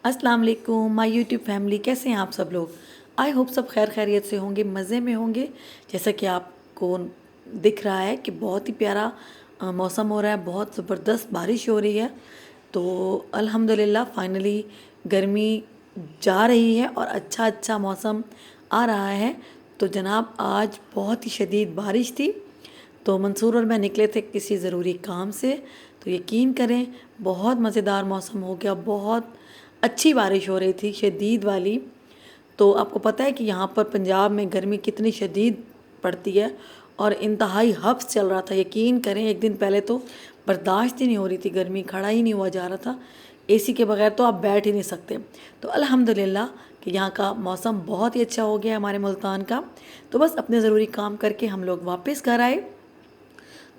अस्सलाम वालेकुम my YouTube family, कैसे हैं आप सब लोग। आई होप सब खैर खैरियत से होंगे, मज़े में होंगे। जैसा कि आपको दिख रहा है कि बहुत ही प्यारा मौसम हो रहा है, बहुत ज़बरदस्त बारिश हो रही है। तो अल्हम्दुलिल्लाह फाइनली गर्मी जा रही है और अच्छा अच्छा मौसम आ रहा है। तो जनाब आज बहुत ही शदीद बारिश थी, तो मंसूर और मैं निकले थे किसी ज़रूरी काम से। तो यकीन करें बहुत मज़ेदार मौसम हो गया, बहुत अच्छी बारिश हो रही थी, शदीद वाली। तो आपको पता है कि यहाँ पर पंजाब में गर्मी कितनी शदीद पड़ती है और इंतहाई हब्स चल रहा था। यकीन करें एक दिन पहले तो बर्दाश्त ही नहीं हो रही थी गर्मी, खड़ा ही नहीं हुआ जा रहा था। एसी के बगैर तो आप बैठ ही नहीं सकते। तो अल्हम्दुलिल्लाह कि यहाँ का मौसम बहुत ही अच्छा हो गया हमारे मुल्तान का। तो बस अपने ज़रूरी काम करके हम लोग वापस घर आए।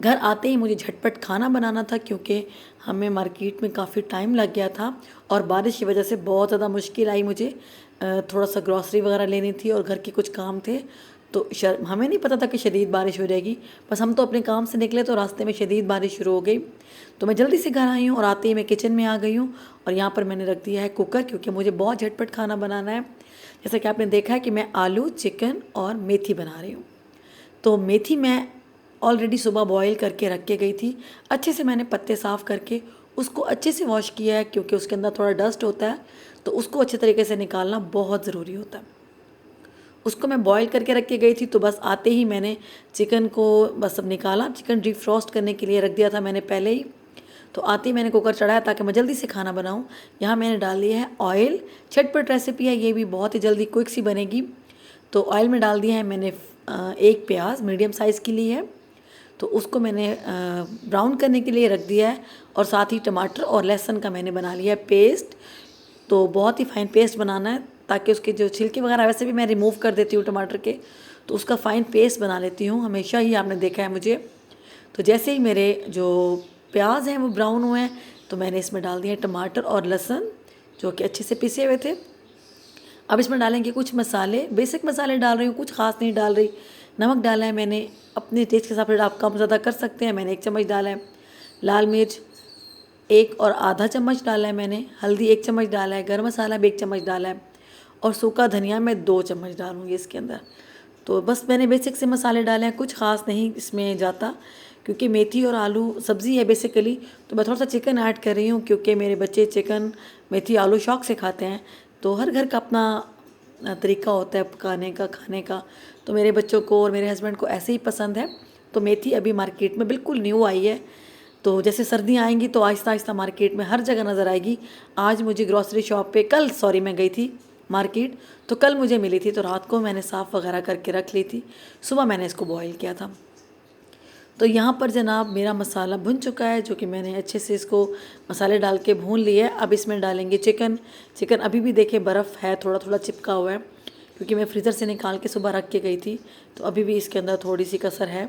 घर आते ही मुझे झटपट खाना बनाना था क्योंकि हमें मार्केट में काफ़ी टाइम लग गया था और बारिश की वजह से बहुत ज़्यादा मुश्किल आई मुझे। थोड़ा सा ग्रॉसरी वगैरह लेनी थी और घर के कुछ काम थे। तो हमें नहीं पता था कि शदीद बारिश हो जाएगी, बस हम तो अपने काम से निकले तो रास्ते में शदीद बारिश शुरू हो गई। तो मैं जल्दी से घर आई हूँ और आते ही मैं किचन में आ गई हूँ और यहाँ पर मैंने रख दिया है कुकर, क्योंकि मुझे बहुत झटपट खाना बनाना है। जैसा कि आपने देखा है कि मैं आलू, चिकन और मेथी बना रही हूँ। तो मेथी मैं ऑलरेडी सुबह बॉईल करके रख के गई थी। अच्छे से मैंने पत्ते साफ़ करके उसको अच्छे से वॉश किया है, क्योंकि उसके अंदर थोड़ा डस्ट होता है, तो उसको अच्छे तरीके से निकालना बहुत ज़रूरी होता है। उसको मैं बॉईल करके रख के गई थी, तो बस आते ही मैंने चिकन को बस अब निकाला। चिकन डीप फ्रॉस्ट करने के लिए रख दिया था मैंने पहले ही। तो आते ही मैंने कुकर चढ़ाया ताकि मैं जल्दी से खाना बनाऊँ। यहाँ मैंने डाल दिया है ऑयल। झटपट रेसिपी है ये भी, बहुत ही जल्दी क्विक सी बनेगी। तो ऑयल में डाल दिया है मैंने एक प्याज मीडियम साइज़ की ली है, तो उसको मैंने ब्राउन करने के लिए रख दिया है। और साथ ही टमाटर और लहसुन का मैंने बना लिया है पेस्ट। तो बहुत ही फ़ाइन पेस्ट बनाना है ताकि उसके जो छिलके वगैरह वैसे भी मैं रिमूव कर देती हूँ टमाटर के, तो उसका फ़ाइन पेस्ट बना लेती हूँ हमेशा ही, आपने देखा है मुझे। तो जैसे ही मेरे जो प्याज हैं वो ब्राउन हुए हैं, तो मैंने इसमें डाल दिए टमाटर और लहसुन जो कि अच्छे से पिसे हुए थे। अब इसमें डालेंगे कुछ मसाले, बेसिक मसाले डाल रही हूँ, कुछ ख़ास नहीं डाल रही। नमक डाला है मैंने अपने टेस्ट के हिसाब से, आप कम ज़्यादा कर सकते हैं, मैंने 1 चम्मच डाला है। लाल मिर्च 1 और आधा चम्मच डाला है मैंने। हल्दी 1 चम्मच डाला है। गरम मसाला भी 1 चम्मच डाला है और सूखा धनिया मैं 2 चम्मच डालूँगी इसके अंदर। तो बस मैंने बेसिक से मसाले डाले हैं, कुछ ख़ास नहीं इसमें जाता, क्योंकि मेथी और आलू सब्ज़ी है बेसिकली। तो मैं थोड़ा सा चिकन ऐड कर रही हूँ क्योंकि मेरे बच्चे चिकन, मेथी, आलू शौक़ से खाते हैं। तो हर घर का अपना तरीका होता है पकाने का, खाने का। तो मेरे बच्चों को और मेरे हस्बैंड को ऐसे ही पसंद है। तो मेथी अभी मार्केट में बिल्कुल न्यू आई है, तो जैसे सर्दियाँ आएंगी तो आहिस्ता आहिस्ता मार्केट में हर जगह नज़र आएगी। आज मुझे ग्रॉसरी शॉप पे कल सॉरी मैं गई थी मार्केट, तो कल मुझे मिली थी, तो रात को मैंने साफ़ वगैरह करके रख ली थी। सुबह मैंने इसको बॉईल किया था। तो यहाँ पर जनाब मेरा मसाला भुन चुका है, जो कि मैंने अच्छे से इसको मसाले डाल के भून लिया है। अब इसमें डालेंगे चिकन। चिकन अभी भी देखिए बर्फ़ है, थोड़ा थोड़ा चिपका हुआ है, क्योंकि मैं फ्रीज़र से निकाल के सुबह रख के गई थी, तो अभी भी इसके अंदर थोड़ी सी कसर है।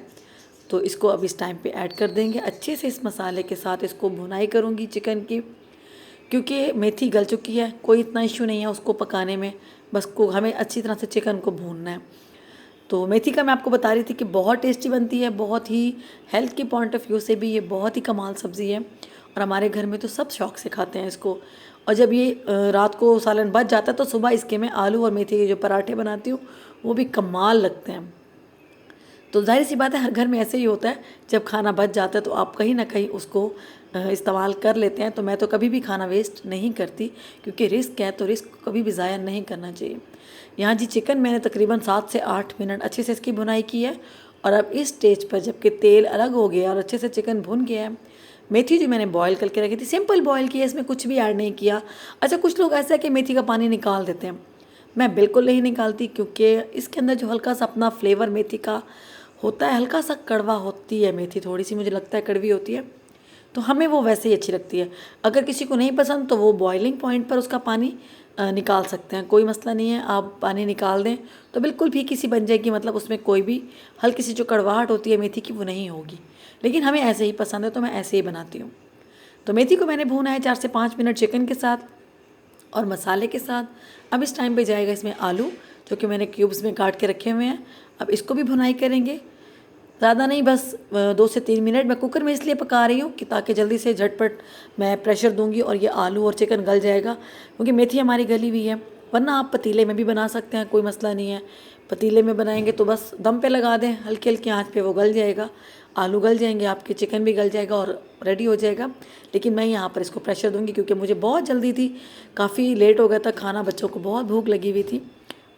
तो इसको अब इस टाइम पे ऐड कर देंगे। अच्छे से इस मसाले के साथ इसको भुनाई करूँगी चिकन की, क्योंकि मेथी गल चुकी है, कोई इतना इशू नहीं है उसको पकाने में, बस को हमें अच्छी तरह से चिकन को भूनना है। तो मेथी का मैं आपको बता रही थी कि बहुत टेस्टी बनती है, बहुत ही हेल्थ के पॉइंट ऑफ व्यू से भी ये बहुत ही कमाल सब्ज़ी है और हमारे घर में तो सब शौक़ से खाते हैं इसको। और जब ये रात को सालन बच जाता है तो सुबह इसके मैं आलू और मेथी के जो पराठे बनाती हूँ वो भी कमाल लगते हैं। तो ज़ाहिर सी बात है हर घर में ऐसे ही होता है, जब खाना बच जाता है तो आप कहीं ना कहीं उसको इस्तेमाल कर लेते हैं। तो मैं तो कभी भी खाना वेस्ट नहीं करती, क्योंकि रिस्क है तो रिस्क कभी भी ज़ाया नहीं करना चाहिए। यहाँ जी चिकन मैंने तकरीबन 7 से 8 मिनट अच्छे से इसकी भुनाई की है। और अब इस स्टेज पर जबकि तेल अलग हो गया और अच्छे से चिकन भुन गया है, मेथी जो मैंने बॉईल करके रखी थी, सिंपल बॉईल किया, इसमें कुछ भी ऐड नहीं किया। अच्छा, कुछ लोग ऐसा है कि मेथी का पानी निकाल देते हैं, मैं बिल्कुल नहीं निकालती, क्योंकि इसके अंदर जो हल्का सा अपना फ्लेवर मेथी का होता है, हल्का सा कड़वा होती है मेथी, थोड़ी सी मुझे लगता है कड़वी होती है, तो हमें वो वैसे ही अच्छी लगती है। अगर किसी को नहीं पसंद तो वो बॉइलिंग पॉइंट पर उसका पानी निकाल सकते हैं, कोई मसला नहीं है। आप पानी निकाल दें तो बिल्कुल फीकी सी बन जाएगी, मतलब उसमें कोई भी हल्की सी जो कड़वाहट होती है मेथी की वो नहीं होगी। लेकिन हमें ऐसे ही पसंद है तो मैं ऐसे ही बनाती हूँ। तो मेथी को मैंने भूना है 4 से 5 मिनट चिकन के साथ और मसाले के साथ। अब इस टाइम पे जाएगा इसमें आलू, जो कि मैंने क्यूब्स में काट के रखे हुए हैं। अब इसको भी भुनाई करेंगे। ज़्यादा नहीं, बस 2 से 3 मिनट। मैं कुकर में इसलिए पका रही हूँ कि ताकि जल्दी से झटपट मैं प्रेशर दूंगी और ये आलू और चिकन गल जाएगा, क्योंकि मेथी हमारी गली हुई है। वरना आप पतीले में भी बना सकते हैं, कोई मसला नहीं है। पतीले में बनाएंगे तो बस दम पे लगा दें, हल्की हल्की आंच पे वो गल जाएगा, आलू गल जाएंगे आपके, चिकन भी गल जाएगा और रेडी हो जाएगा। लेकिन मैं यहाँ पर इसको प्रेशर दूंगी क्योंकि मुझे बहुत जल्दी थी, काफ़ी लेट हो गया था खाना, बच्चों को बहुत भूख लगी हुई थी,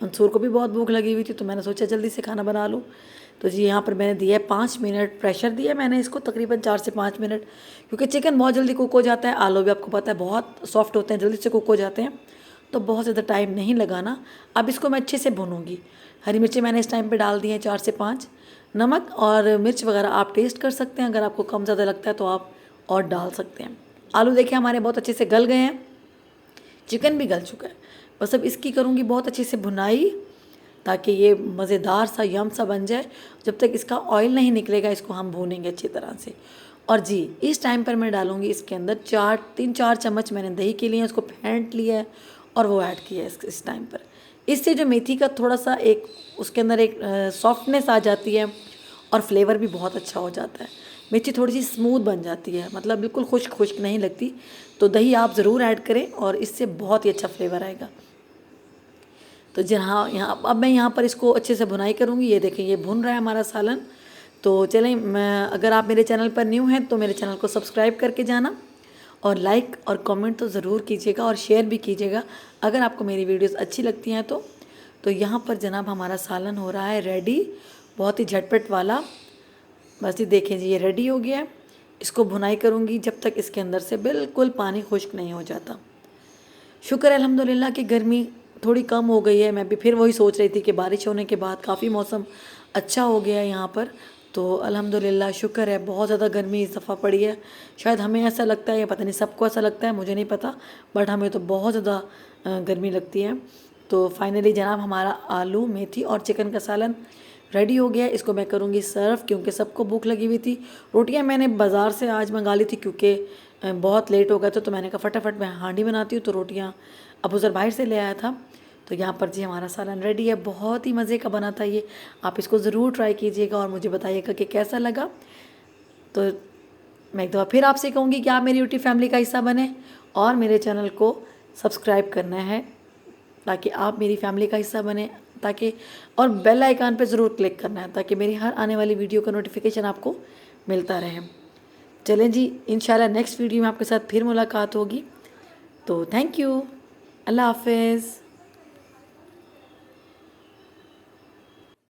मंसूर को भी बहुत भूख लगी हुई थी, तो मैंने सोचा जल्दी से खाना बना लूँ। तो जी यहाँ पर मैंने दिया है 5 मिनट प्रेशर दिया मैंने इसको, तकरीबन 4 से 5 मिनट, क्योंकि चिकन बहुत जल्दी कुक हो जाता है, आलू भी आपको पता है बहुत सॉफ्ट होते हैं, जल्दी से कुक हो जाते हैं, तो बहुत ज़्यादा टाइम नहीं लगाना। अब इसको मैं अच्छे से भूनूंगी। हरी मिर्ची मैंने इस टाइम पे डाल दी हैं 4 से 5। नमक और मिर्च वगैरह आप टेस्ट कर सकते हैं, अगर आपको कम ज़्यादा लगता है तो आप और डाल सकते हैं। आलू देखिए हमारे बहुत अच्छे से गल गए हैं, चिकन भी गल चुका है। बस अब इसकी करूँगी बहुत अच्छे से भुनाई, ताकि ये मज़ेदार सा यम सा बन जाए। जब तक इसका ऑयल नहीं निकलेगा इसको हम भूनेंगे अच्छी तरह से। और जी इस टाइम पर मैं डालूँगी इसके अंदर 3-4 चम्मच मैंने दही के लिए उसको फेंट लिया है और वो ऐड किया है इस टाइम पर। इससे जो मेथी का थोड़ा सा एक उसके अंदर एक सॉफ्टनेस आ जाती है और फ्लेवर भी बहुत अच्छा हो जाता है। मेथी थोड़ी सी स्मूथ बन जाती है, मतलब बिल्कुल खुश्क खुश्क नहीं लगती। तो दही आप ज़रूर ऐड करें और इससे बहुत ही अच्छा फ्लेवर आएगा। तो जहाँ यहाँ अब मैं यहाँ पर इसको अच्छे से भुनाई करूँगी। ये देखें ये भुन रहा है हमारा सालन। तो चलें, मैं अगर आप मेरे चैनल पर न्यू हैं तो मेरे चैनल को सब्सक्राइब करके जाना और लाइक और कमेंट तो ज़रूर कीजिएगा और शेयर भी कीजिएगा अगर आपको मेरी वीडियोस अच्छी लगती हैं तो यहाँ पर जनाब हमारा सालन हो रहा है रेडी, बहुत ही झटपट वाला। बस ये देखें जी ये रेडी हो गया है। इसको भुनाई करूँगी जब तक इसके अंदर से बिल्कुल पानी खुश्क नहीं हो जाता। शुक्र है अल्हम्दुलिल्लाह कि गर्मी थोड़ी कम हो गई है। मैं भी फिर वही सोच रही थी कि बारिश होने के बाद काफ़ी मौसम अच्छा हो गया है यहाँ पर, तो अल्हम्दुलिल्लाह शुक्र है। बहुत ज़्यादा गर्मी इस दफ़ा पड़ी है, शायद हमें ऐसा लगता है या पता नहीं सबको ऐसा लगता है, मुझे नहीं पता, बट हमें तो बहुत ज़्यादा गर्मी लगती है। तो फाइनली जनाब हमारा आलू मेथी और चिकन का सालन रेडी हो गया। इसको मैं करूँगी सर्व, क्योंकि सबको भूख लगी हुई थी। रोटियाँ मैंने बाज़ार से आज मंगा ली थी क्योंकि बहुत लेट हो गया था, तो मैंने कहा फटाफट मैं हांडी बनाती हूँ। तो रोटियाँ अबू ज़र बाहर से ले आया था। तो यहाँ पर जी हमारा सालन रेडी है, बहुत ही मज़े का बना था ये। आप इसको ज़रूर ट्राई कीजिएगा और मुझे बताइएगा कि कैसा लगा। तो मैं एक दफ़ा फिर आपसे कहूँगी कि आप मेरी यूट्यूब फैमिली का हिस्सा बने और मेरे चैनल को सब्सक्राइब करना है ताकि आप मेरी फैमिली का हिस्सा बने, ताकि और बेल आइकन पे ज़रूर क्लिक करना है ताकि मेरी हर आने वाली वीडियो का नोटिफिकेशन आपको मिलता रहे। चलें जी, इंशाल्लाह नेक्स्ट वीडियो में आपके साथ फिर मुलाकात होगी। तो थैंक यू, अल्लाह हाफिज़।